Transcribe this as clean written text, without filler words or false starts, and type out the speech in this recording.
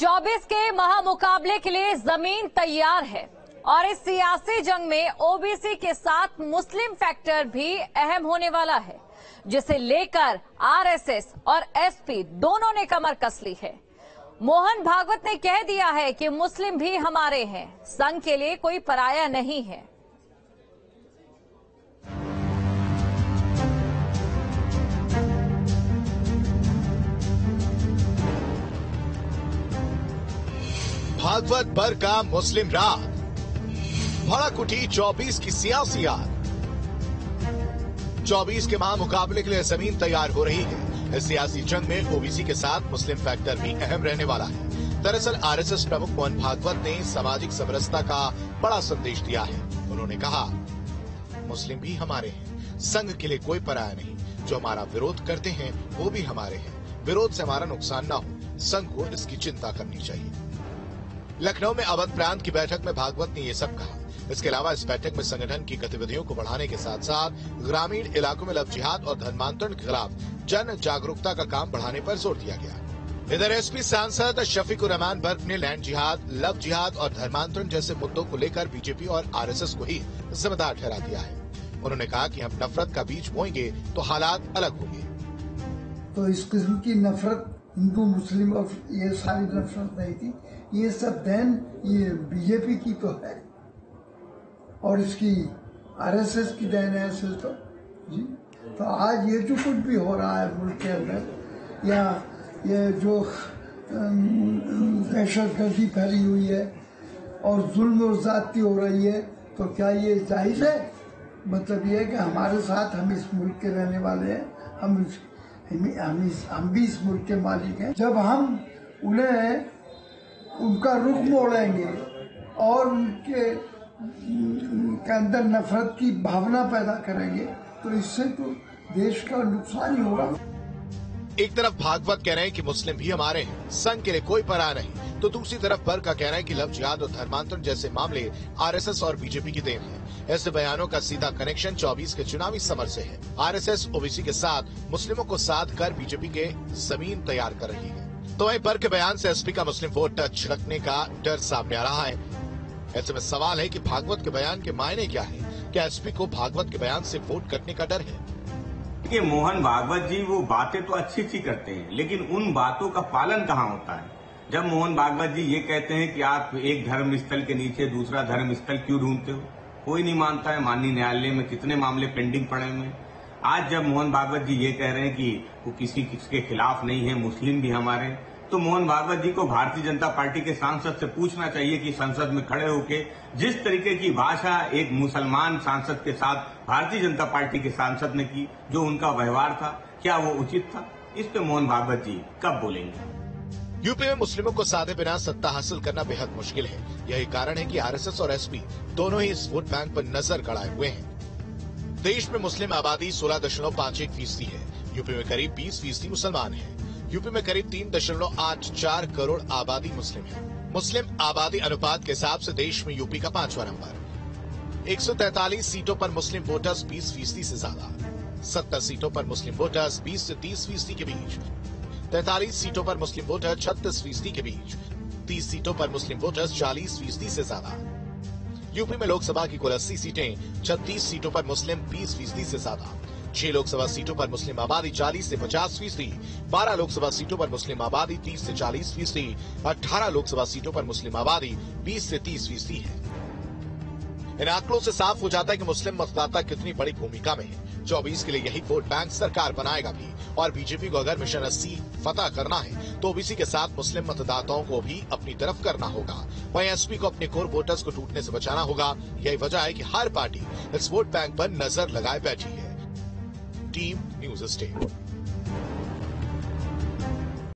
24 के महामुकाबले के लिए जमीन तैयार है और इस सियासी जंग में ओबीसी के साथ मुस्लिम फैक्टर भी अहम होने वाला है, जिसे लेकर आरएसएस और एसपी दोनों ने कमर कस ली है। मोहन भागवत ने कह दिया है कि मुस्लिम भी हमारे हैं, संघ के लिए कोई पराया नहीं है। भागवत पर का मुस्लिम राग, भड़क उठी 24 की सियासी आग। 24 के महामुकाबले के लिए जमीन तैयार हो रही है। इस सियासी जंग में ओबीसी के साथ मुस्लिम फैक्टर भी अहम रहने वाला है। दरअसल आरएसएस प्रमुख मोहन भागवत ने सामाजिक समरसता का बड़ा संदेश दिया है। उन्होंने कहा, मुस्लिम भी हमारे हैं, संघ के लिए कोई पराया नहीं। जो हमारा विरोध करते हैं वो भी हमारे हैं। विरोध से हमारा नुकसान न हो, संघ को इसकी चिंता करनी चाहिए। लखनऊ में अवध प्रांत की बैठक में भागवत ने ये सब कहा। इसके अलावा इस बैठक में संगठन की गतिविधियों को बढ़ाने के साथ साथ ग्रामीण इलाकों में लव जिहाद और धर्मांतरण के खिलाफ जन जागरूकता का काम बढ़ाने पर जोर दिया गया। इधर एसपी सांसद शफीकुर रहमान बर्क ने लैंड जिहाद, लव जिहाद और धर्मांतरण जैसे मुद्दों को लेकर बीजेपी और आरएसएस को ही जिम्मेदार ठहरा दिया है। उन्होंने कहा कि हम नफरत का बीज बोएंगे तो हालात अलग होंगे। तो इस किस्म की नफरत हिंदू मुस्लिम और ये सारी नफरत नहीं थी, ये सब देन ये बीजेपी की तो है और इसकी आरएसएस की देन है सिर्फ। जी, तो आज ये जो कुछ भी हो रहा है मुल्क के अंदर, या ये जो दहशतगर्दी फैली हुई है और जुल्म और ज्यादती हो रही है, तो क्या ये जायज है? मतलब ये है कि हमारे साथ, हम इस मुल्क के रहने वाले हैं, हम भी इस मुल्क के मालिक हैं। जब हम उन्हें उनका रुख मोड़ेंगे और उनके अंदर नफरत की भावना पैदा करेंगे, तो इससे तो देश का नुकसान ही होगा। एक तरफ भागवत कह रहे हैं कि मुस्लिम भी हमारे हैं, संघ के लिए कोई पराया नहीं, तो दूसरी तरफ बर्क का कहना है कि लव जिहाद और धर्मांतरण जैसे मामले आरएसएस और बीजेपी की देन है। ऐसे बयानों का सीधा कनेक्शन 24 के चुनावी समर से है। आरएसएस ओबीसी के साथ मुस्लिमों को साध कर बीजेपी के जमीन तैयार कर रही है। तो वहीं बर्क के बयान से एसपी का मुस्लिम वोट छिड़कने का डर सामने आ रहा है। ऐसे में सवाल है कि भागवत के बयान के मायने क्या है? क्या एसपी को भागवत के बयान से वोट कटने का डर है? देखिए, मोहन भागवत जी वो बातें तो अच्छी करते हैं, लेकिन उन बातों का पालन कहाँ होता है? जब मोहन भागवत जी ये कहते हैं कि आप एक धर्म स्थल के नीचे दूसरा धर्म स्थल क्यों ढूंढते हो, कोई नहीं मानता है। माननीय न्यायालय में कितने मामले पेंडिंग पड़े हुए हैं। आज जब मोहन भागवत जी ये कह रहे हैं कि वो किसी के खिलाफ नहीं है, मुस्लिम भी हमारे, तो मोहन भागवत जी को भारतीय जनता पार्टी के सांसद से पूछना चाहिए कि संसद में खड़े होकर जिस तरीके की भाषा एक मुसलमान सांसद के साथ भारतीय जनता पार्टी के सांसद ने की, जो उनका व्यवहार था, क्या वो उचित था? इस पे मोहन भागवत जी कब बोलेंगे? यूपी में मुस्लिमों को साधे बिना सत्ता हासिल करना बेहद मुश्किल है। यही कारण है कि आरएसएस और एसपी दोनों ही इस वोट बैंक पर नजर गड़ाए हुए हैं। देश में मुस्लिम आबादी 16.51% है। यूपी में करीब 20% मुसलमान है। यूपी में करीब 3.84 करोड़ आबादी मुस्लिम है। मुस्लिम आबादी अनुपात के हिसाब से देश में यूपी का 5वां नंबर। 143 सीटों पर मुस्लिम वोटर्स 20% से ज्यादा। 70 सीटों पर मुस्लिम वोटर्स 20 से 30% के बीच। 43 सीटों पर मुस्लिम वोटर 36% के बीच। 30 सीटों पर मुस्लिम वोटर्स 40% से ज्यादा। यूपी में लोकसभा की कुल 80 सीटें, 36 सीटों पर मुस्लिम 20% से ज्यादा। 6 लोकसभा सीटों पर मुस्लिम आबादी 40 से 50%, 12 लोकसभा सीटों पर मुस्लिम आबादी 30 से 40%, 18 लोकसभा सीटों पर मुस्लिम आबादी 20 से 30% है। इन आंकड़ों से साफ हो जाता है कि मुस्लिम मतदाता कितनी बड़ी भूमिका में है। 24 के लिए यही वोट बैंक सरकार बनाएगा भी, और बीजेपी को अगर मिशन 80 फतह करना है तो ओबीसी के साथ मुस्लिम मतदाताओं को भी अपनी तरफ करना होगा। वहीं एसपी को अपने कोर वोटर्स को टूटने से बचाना होगा। यही वजह है कि हर पार्टी इस वोट बैंक पर नजर लगाए बैठी है। Team news state.